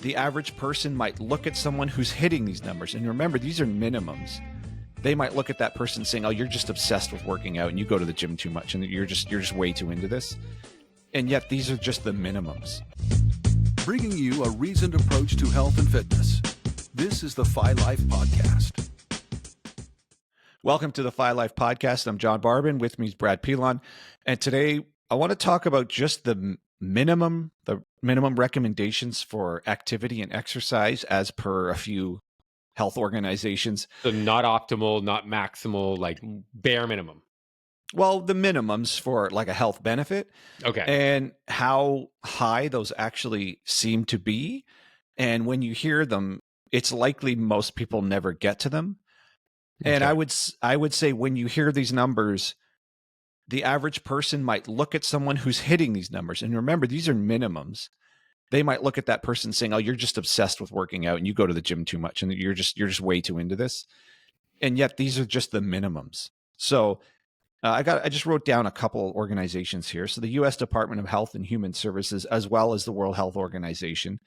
the average person might look at someone who's hitting these numbers. And remember, these are minimums. They might look at that person saying, oh, you're just obsessed with working out and you go to the gym too much and you're just way too into this. And yet these are just the minimums. Bringing you a reasoned approach to health and fitness. This is the Phi Life Podcast. Welcome to the Phi Life Podcast. I'm John Barbin. With me is Brad Pilon. And today I want to talk about just the minimum recommendations for activity and exercise as per a few health organizations. So not optimal, not maximal, like bare minimum. Well, the minimums for like a health benefit. Okay. And how high those actually seem to be. And when you hear them, it's likely most people never get to them. Okay. And I would say when you hear these numbers, the average person might look at someone who's hitting these numbers. And remember, these are minimums. They might look at that person saying, oh, you're just obsessed with working out and you go to the gym too much and you're just way too into this. And yet these are just the minimums. So I just wrote down a couple of organizations here. So the U.S. Department of Health and Human Services, as well as the World Health Organization,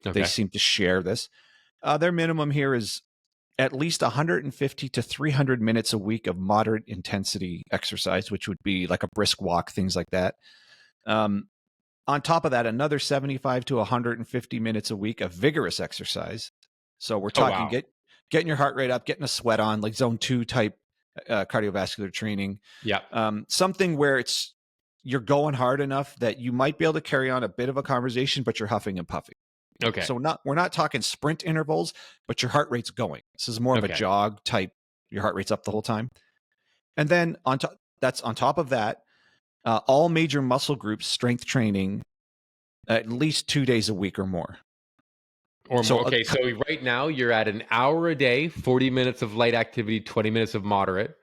they seem to share this. Their minimum here is at least 150 to 300 minutes a week of moderate intensity exercise, which would be like a brisk walk, things like that. On top of that, another 75 to 150 minutes a week of vigorous exercise. So we're talking getting your heart rate up, getting a sweat on, like zone 2 type cardiovascular training. Yeah. Something where you're going hard enough that you might be able to carry on a bit of a conversation, but you're huffing and puffing. Okay. So we're not talking sprint intervals, but your heart rate's going. This is more of a jog type. Your heart rate's up the whole time. And then on top of that, all major muscle groups strength training at least 2 days a week or more. Okay, so right now you're at an hour a day, 40 minutes of light activity, 20 minutes of moderate,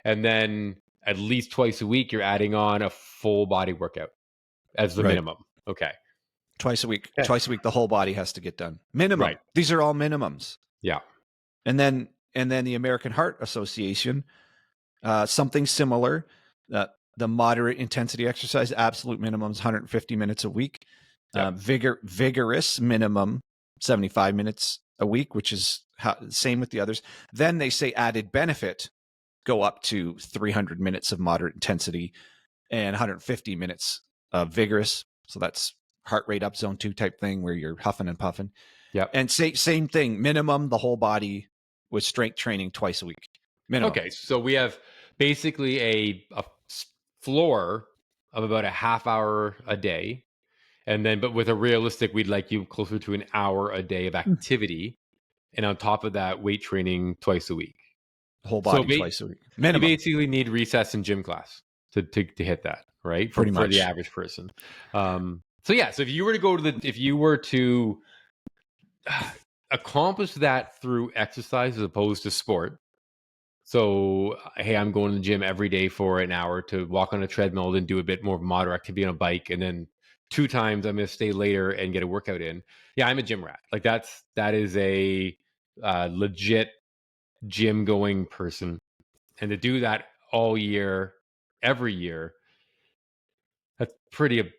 and then at least twice a week you're adding on a full body workout as the minimum. Okay. Twice a week, the whole body has to get done. Minimum. Right. These are all minimums. Yeah. And then the American Heart Association, something similar. The moderate intensity exercise, absolute minimum is 150 minutes a week. Yeah. Vigorous minimum, 75 minutes a week, which is same with the others. Then they say added benefit, go up to 300 minutes of moderate intensity and 150 minutes of vigorous. So that's heart rate up, zone 2 type thing where you're huffing and puffing. Yeah. And same thing, minimum, the whole body with strength training twice a week. Minimum. Okay. So we have basically a floor of about a half hour a day. And then, but with a realistic, we'd like you closer to an hour a day of activity. And on top of that, weight training twice a week. The whole body twice a week. Minimum. You basically need recess and gym class to hit that, right? For the average person. So if you were to accomplish that through exercise as opposed to sport. So, hey, I'm going to the gym every day for an hour to walk on a treadmill, then do a bit more moderate activity on a bike, and then 2 times I'm going to stay later and get a workout in. Yeah, I'm a gym rat. Like that is a legit gym going person, and to do that all year, every year, that's pretty.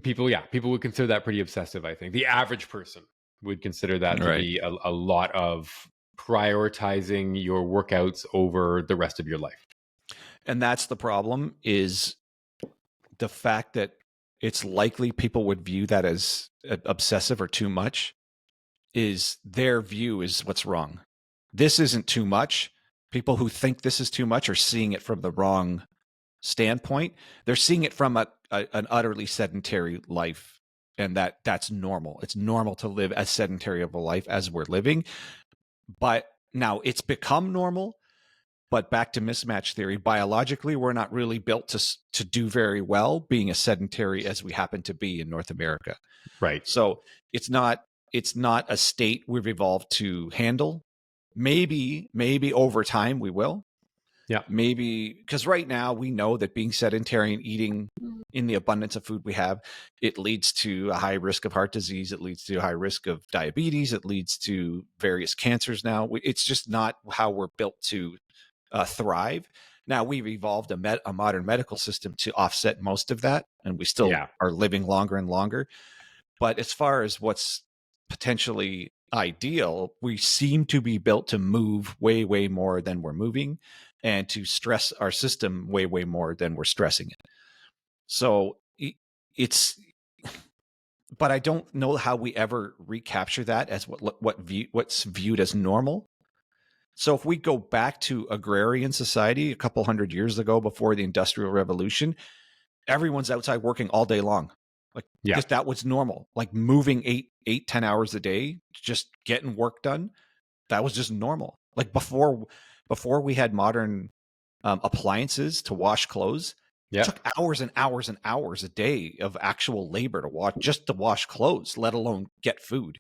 People would consider that pretty obsessive. I think the average person would consider that to be a lot of prioritizing your workouts over the rest of your life. And that's the problem, is the fact that it's likely people would view that as obsessive or too much. Is their view is what's wrong. This isn't too much. People who think this is too much are seeing it from the wrong standpoint. They're seeing it from an utterly sedentary life, and that's normal. It's normal to live as sedentary of a life as we're living. But now it's become normal. But back to mismatch theory, biologically, we're not really built to do very well being as sedentary as we happen to be in North America. Right. So it's not a state we've evolved to handle. Maybe over time we will. Yeah. Maybe because right now we know that being sedentary and eating in the abundance of food we have, it leads to a high risk of heart disease. It leads to a high risk of diabetes. It leads to various cancers now. It's just not how we're built to thrive. Now we've evolved a modern medical system to offset most of that, and we still are living longer and longer. But as far as what's potentially ideal, we seem to be built to move way, way more than we're moving, and to stress our system way, way more than we're stressing it. So it's, but I don't know how we ever recapture that as what's viewed as normal. So if we go back to agrarian society a couple hundred years ago, before the Industrial Revolution, everyone's outside working all day long, like, because that was normal. Like moving 10 hours a day, just getting work done, that was just normal. Like before we had modern appliances to wash clothes, it took hours and hours and hours a day of actual labor to wash clothes, let alone get food.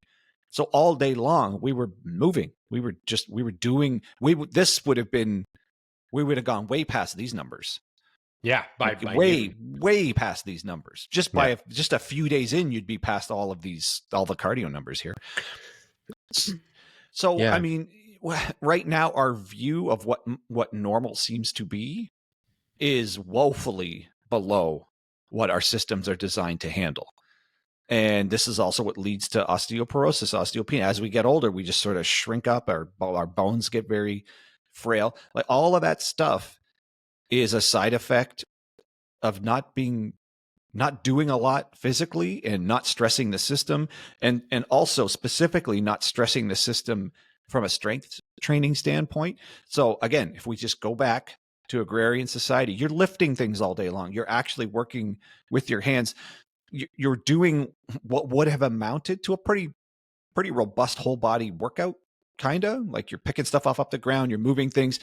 So all day long we were moving. We would have gone way past these numbers. Yeah, way past these numbers. Just by just a few days in, you'd be past all the cardio numbers here. So I mean, right now our view of what normal seems to be is woefully below what our systems are designed to handle. And this is also what leads to osteoporosis, osteopenia. As we get older, we just sort of shrink up, our bones get very frail. Like all of that stuff is a side effect of not doing a lot physically and not stressing the system, and also specifically not stressing the system from a strength training standpoint. So again, if we just go back to agrarian society, you're lifting things all day long. You're actually working with your hands. You're doing what would have amounted to a pretty robust whole body workout, kind of like you're picking stuff off the ground, you're moving things,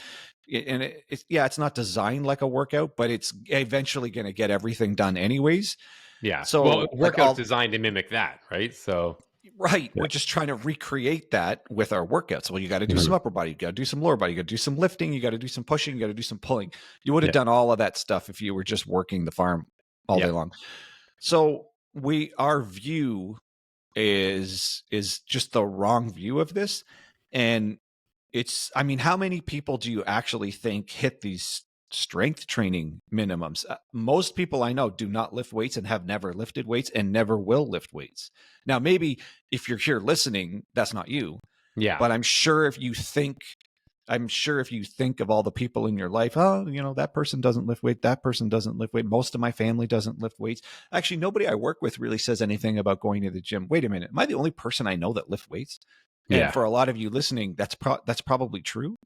and it's not designed like a workout, but it's eventually going to get everything done anyways. So workout's designed to mimic that, right? So we're just trying to recreate that with our workouts. Well, you got to do some upper body, you got to do some lower body, you got to do some lifting, you got to do some pushing, you got to do some pulling. You would have done all of that stuff if you were just working the farm all day long. So our view is just the wrong view of this. And I mean, how many people do you actually think hit these strength training minimums? Most people I know do not lift weights and have never lifted weights and never will lift weights. Now, maybe if you're here listening, that's not you. Yeah. But I'm sure if you think of all the people in your life, that person doesn't lift weight, that person doesn't lift weight, most of my family doesn't lift weights. Actually, nobody I work with really says anything about going to the gym. Wait a minute, am I the only person I know that lifts weights? And for a lot of you listening, that's probably true.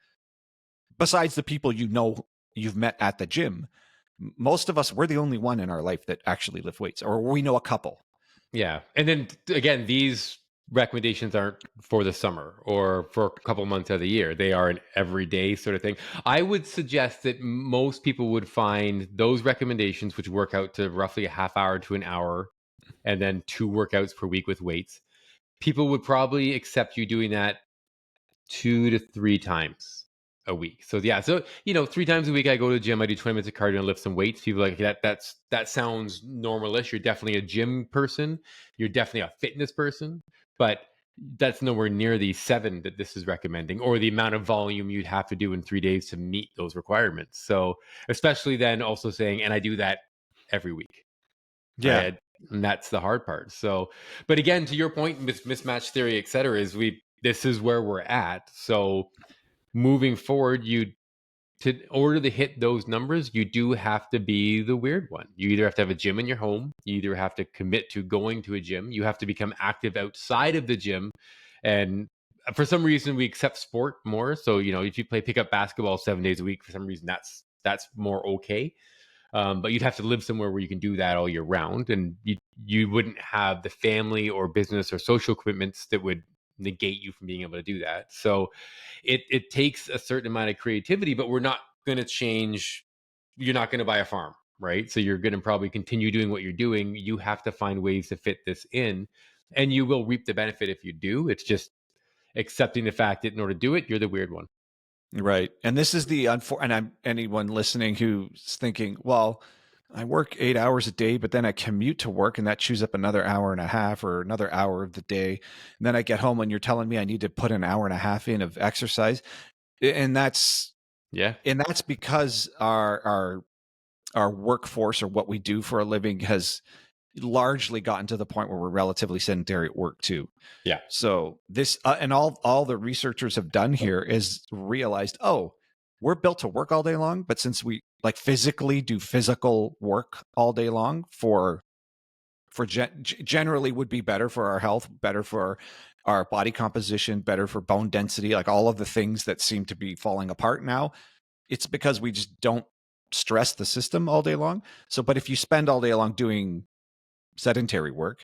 Besides the people you've met at the gym, most of us, we're the only one in our life that actually lift weights, or we know a couple. Yeah. And then again, these recommendations aren't for the summer or for a couple months of the year. They are an everyday sort of thing. I would suggest that most people would find those recommendations, which work out to roughly a half hour to an hour, and then 2 workouts per week with weights. People would probably accept you doing that 2 to 3 times a week. So 3 times a week I go to the gym, I do 20 minutes of cardio and lift some weights. People are like, that sounds normalish. You're definitely a gym person. You're definitely a fitness person, but that's nowhere near the 7 that this is recommending, or the amount of volume you'd have to do in 3 days to meet those requirements. So especially then also saying, and I do that every week. Yeah. Right? And that's the hard part. So, but again, to your point, mismatch theory, et cetera, this is where we're at. So moving forward, in order to hit those numbers, you do have to be the weird one. You either have to have a gym in your home, you either have to commit to going to a gym, you have to become active outside of the gym. And for some reason, we accept sport more. So, if you play pickup basketball 7 days a week, for some reason, that's more okay. But you'd have to live somewhere where you can do that all year round, and you wouldn't have the family or business or social commitments that would negate you from being able to do that. So it takes a certain amount of creativity, but we're not going to change. You're not going to buy a farm, right? So you're going to probably continue doing what you're doing. You have to find ways to fit this in, and you will reap the benefit if you do. It's just accepting the fact that in order to do it, you're the weird one. Right. And this is anyone listening who's thinking, well, I work 8 hours a day, but then I commute to work, and that chews up another hour and a half or another hour of the day. And then I get home and you're telling me I need to put an hour and a half in of exercise. And that's because our workforce, or what we do for a living, has largely gotten to the point where we're relatively sedentary at work too. Yeah. So this and all the researchers have done here is realized, oh, we're built to work all day long, but since we like physically do physical work all day long generally would be better for our health, better for our body composition, better for bone density, like all of the things that seem to be falling apart now. It's because we just don't stress the system all day long. So, but if you spend all day long doing sedentary work,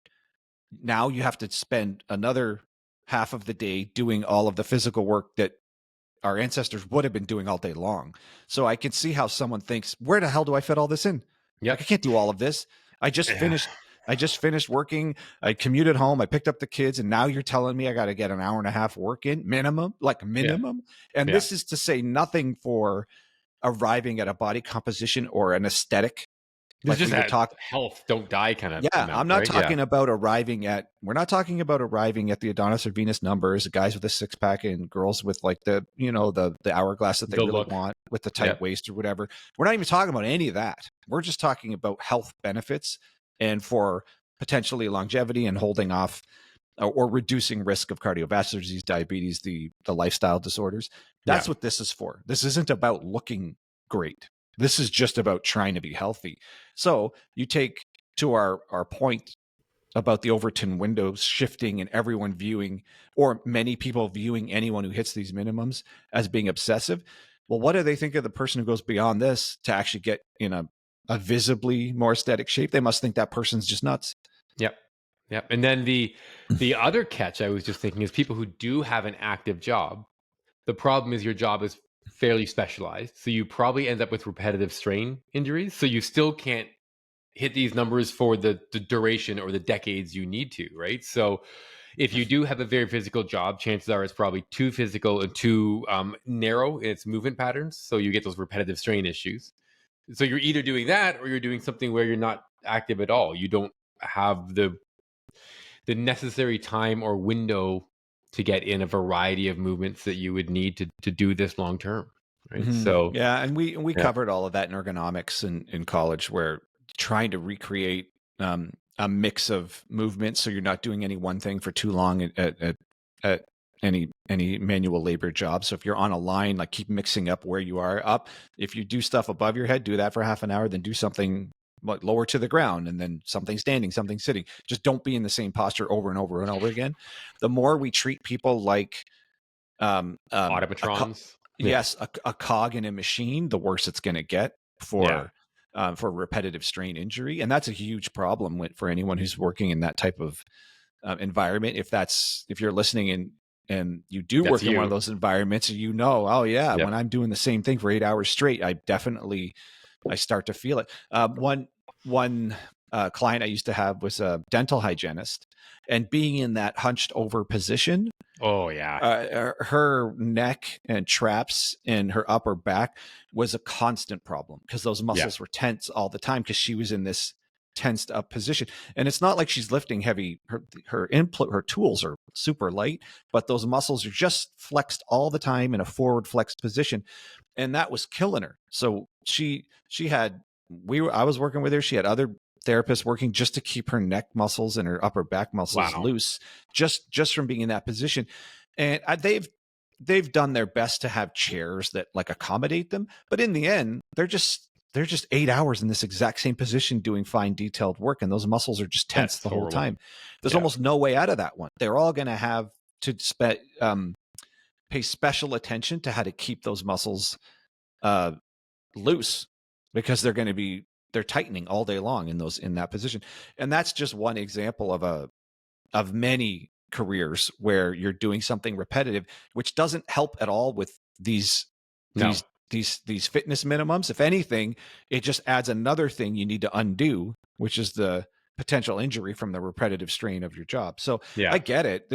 now you have to spend another half of the day doing all of the physical work that our ancestors would have been doing all day long. So I can see how someone thinks, where the hell do I fit all this in? Like, I can't do all of this. I just finished working. I commuted home. I picked up the kids, and now you're telling me I got to get an hour and a half work in minimum, like minimum. And this is to say nothing for arriving at a body composition or an aesthetic. Like just that health, don't die kind of. Yeah, I'm not talking about arriving at. We're not talking about arriving at the Adonis or Venus numbers, guys with a six pack and girls with like the the hourglass that they really want with the tight waist or whatever. We're not even talking about any of that. We're just talking about health benefits and for potentially longevity and holding off or reducing risk of cardiovascular disease, diabetes, the lifestyle disorders. That's what this is for. This isn't about looking great. This is just about trying to be healthy. So you take to our point about the Overton windows shifting and everyone viewing, or many people viewing anyone who hits these minimums as being obsessive. Well, what do they think of the person who goes beyond this to actually get in a visibly more aesthetic shape? They must think that person's just nuts. Yep. And then the other catch I was just thinking is people who do have an active job. The problem is your job is fairly specialized. So you probably end up with repetitive strain injuries. So you still can't hit these numbers for the duration or the decades you need to, right? So if you do have a very physical job, chances are it's probably too physical and too narrow in its movement patterns. So you get those repetitive strain issues. So you're either doing that or you're doing something where you're not active at all. You don't have the necessary time or window to get in a variety of movements that you would need to do this long term, right? Mm-hmm. So and we covered all of that in ergonomics in college, where trying to recreate a mix of movements so you're not doing any one thing for too long at any manual labor job. So if you're on a line, like keep mixing up where you are up. If you do stuff above your head, do that for half an hour, then do something lower to the ground, and then something standing, something sitting. Just don't be in the same posture over and over and over again. The more we treat people like automatrons, a cog in a machine, the worse it's going to get for repetitive strain injury. And that's a huge problem for anyone who's working in that type of environment. If you're listening and you do work in one of those environments, when I'm doing the same thing for 8 hours straight, I start to feel it. One client I used to have was a dental hygienist, and being in that hunched over position. Oh yeah. Her neck and traps and her upper back was a constant problem because those muscles were tense all the time because she was in this tensed up position. And it's not like she's lifting heavy. Her tools are super light, but those muscles are just flexed all the time in a forward flexed position. And that was killing her. So I was working with her. She had other therapists working just to keep her neck muscles and her upper back muscles loose, just from being in that position. And they've done their best to have chairs that like accommodate them, but in the end, they're just 8 hours in this exact same position doing fine detailed work, and those muscles are just tense the whole time. There's almost no way out of that one. They're all going to have to pay special attention to how to keep those muscles loose, because they're tightening all day long in that position. And that's just one example of many careers where you're doing something repetitive, which doesn't help at all with these fitness minimums. If anything, it just adds another thing you need to undo, which is the potential injury from the repetitive strain of your job. So I get it.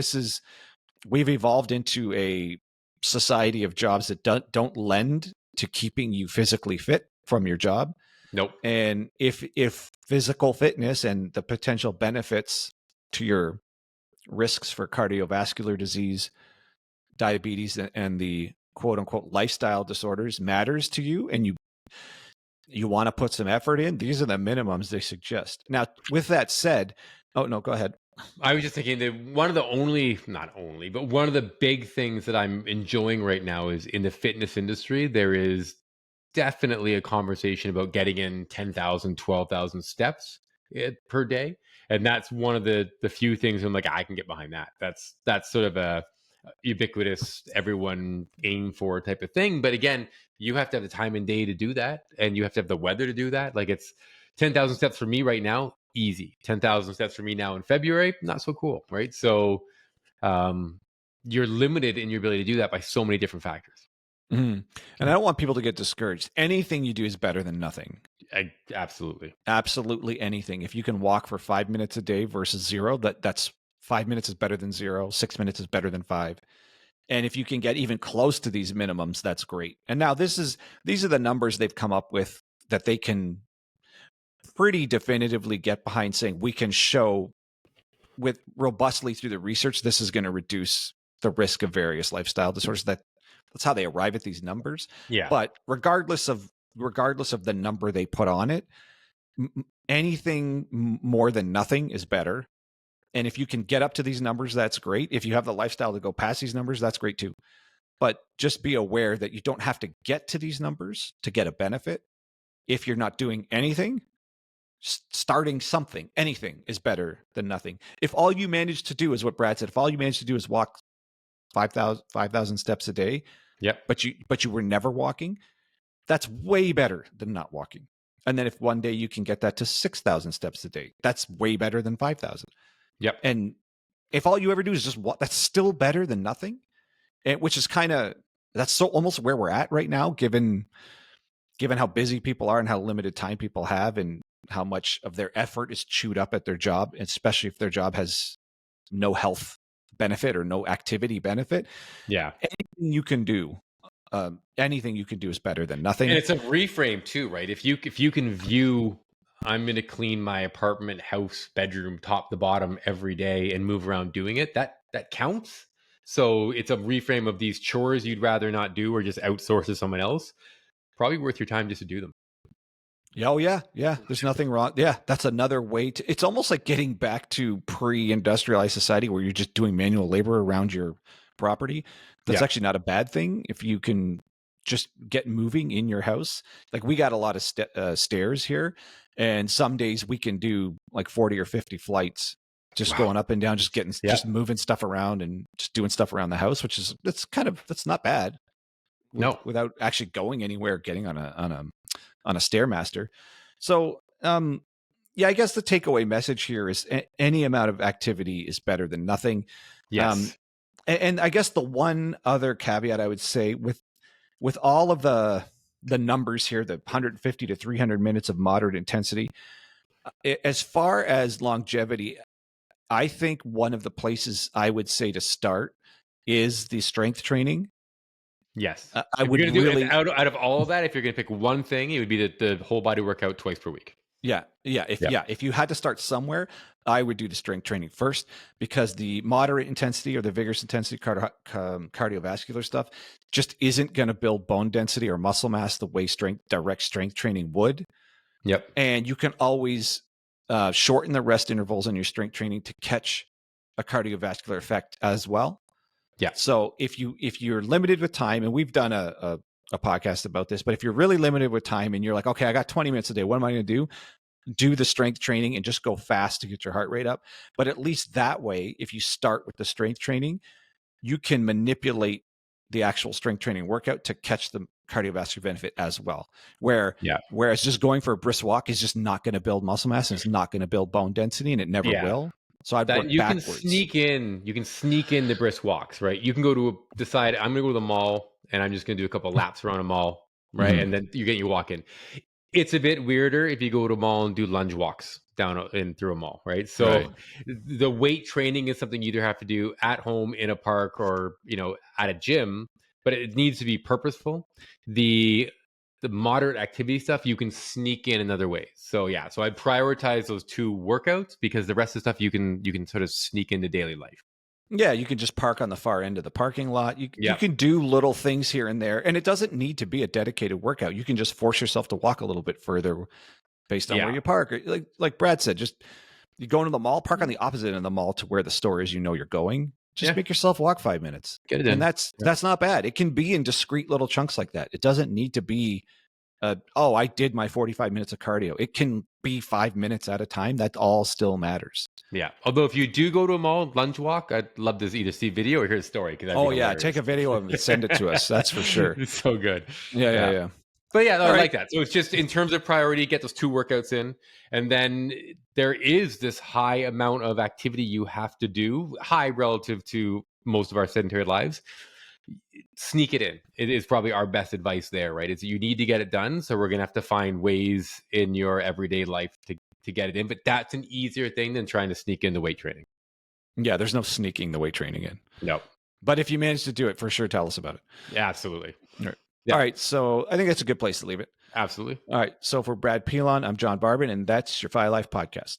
We've evolved into a society of jobs that don't lend to keeping you physically fit from your job. Nope. And if physical fitness and the potential benefits to your risks for cardiovascular disease, diabetes, and the quote unquote lifestyle disorders matters to you, and you want to put some effort in, these are the minimums they suggest. Now, with that said, oh no, go ahead. I was just thinking that one of the only, not only, but one of the big things that I'm enjoying right now is in the fitness industry, there is definitely a conversation about getting in 10,000, 12,000 steps per day. And that's one of the few things I'm like, I can get behind that. That's sort of a ubiquitous, everyone aim for type of thing. But again, you have to have the time and day to do that. And you have to have the weather to do that. Like it's 10,000 steps for me right now, easy. 10,000 steps for me now in February, not so cool. Right. So you're limited in your ability to do that by so many different factors. And I don't want people to get discouraged. Anything you do is better than nothing. Absolutely. Absolutely anything. If you can walk for 5 minutes a day versus 0, that's 5 minutes is better than 0. 6 minutes is better than 5. And if you can get even close to these minimums, that's great. And now these are the numbers they've come up with that they can pretty definitively get behind, saying we can show with robustly through the research, this is going to reduce the risk of various lifestyle disorders. That's how they arrive at these numbers. Yeah. But regardless of the number they put on it, anything more than nothing is better. And if you can get up to these numbers, that's great. If you have the lifestyle to go past these numbers, that's great too. But just be aware that you don't have to get to these numbers to get a benefit. If you're not doing anything, starting something, anything is better than nothing. If all you manage to do is what Brad said, if all you manage to do is walk 5,000 steps a day, yep. but you were never walking, that's way better than not walking. And then if one day you can get that to 6,000 steps a day, that's way better than 5,000. Yep. And if all you ever do is just walk, that's still better than nothing. And which is that's so almost where we're at right now, given how busy people are and how limited time people have and how much of their effort is chewed up at their job, especially if their job has no health benefit or no activity benefit. Yeah. Anything you can do is better than nothing. And it's a reframe too, right? If you can view, I'm going to clean my apartment, house, bedroom, top to bottom every day and move around doing it, that counts. So it's a reframe of these chores you'd rather not do or just outsource to someone else. Probably worth your time just to do them. Oh yeah. There's nothing wrong. Yeah, that's another way to. It's almost like getting back to pre-industrialized society where you're just doing manual labor around your property. That's actually not a bad thing if you can just get moving in your house. Like we got a lot of stairs here, and some days we can do like 40 or 50 flights, just going up and down, just moving stuff around and just doing stuff around the house, which is that's not bad. No, without actually going anywhere, getting on a Stairmaster. So, I guess the takeaway message here is any amount of activity is better than nothing. Yes. And I guess the one other caveat I would say with all of the numbers here, the 150 to 300 minutes of moderate intensity, as far as longevity, I think one of the places I would say to start is the strength training. Yes. I would really out of all of that, if you're going to pick one thing, it would be the whole body workout twice per week. Yeah. If you had to start somewhere, I would do the strength training first, because the moderate intensity or the vigorous intensity cardiovascular stuff just isn't going to build bone density or muscle mass the way direct strength training would. Yep. And you can always shorten the rest intervals in your strength training to catch a cardiovascular effect as well. Yeah. So if you're limited with time, and we've done a podcast about this, but if you're really limited with time and you're like, okay, I got 20 minutes a day, what am I going to do? Do the strength training and just go fast to get your heart rate up. But at least that way, if you start with the strength training, you can manipulate the actual strength training workout to catch the cardiovascular benefit as well. Whereas just going for a brisk walk is just not going to build muscle mass, and it's not going to build bone density, and it never will. So I'd work backwards. You can sneak in the brisk walks, right? You can decide I'm going to go to the mall and I'm just going to do a couple laps around a mall, right? Mm-hmm. And then you get your walk in. It's a bit weirder if you go to a mall and do lunge walks down and through a mall, right? So the weight training is something you either have to do at home in a park or, at a gym, but it needs to be purposeful. The moderate activity stuff you can sneak in another way. So so I prioritize those two workouts, because the rest of the stuff you can sort of sneak into daily life. Yeah, you can just park on the far end of the parking lot. You Yep. can do little things here and there, and it doesn't need to be a dedicated workout. You can just force yourself to walk a little bit further based on where Yeah. you park. Or like Brad said, just you go into the mall, park on the opposite end of the mall to where the store is. You know you're going. Just Yeah. make yourself walk 5 minutes, Get it in. and that's not bad. It can be in discrete little chunks like that. It doesn't need to be I did my 45 minutes of cardio. It can be 5 minutes at a time. That all still matters. Yeah. Although if you do go to a mall lunge walk, I'd love to either see video or hear the story. Oh yeah, take a video of it, send it to us. That's for sure. It's so good. Yeah. But yeah, no, I All like that. So it's just in terms of priority, get those 2 workouts in. And then there is this high amount of activity you have to do, high relative to most of our sedentary lives. Sneak it in. It is probably our best advice there, right? Is you need to get it done. So we're going to have to find ways in your everyday life to get it in. But that's an easier thing than trying to sneak in the weight training. Yeah, there's no sneaking the weight training in. No. But if you manage to do it, for sure, tell us about it. Yeah, absolutely. All right. Yeah. All right. So I think that's a good place to leave it. Absolutely. All right. So for Brad Pilon, I'm John Barbin, and that's your Fi Life Podcast.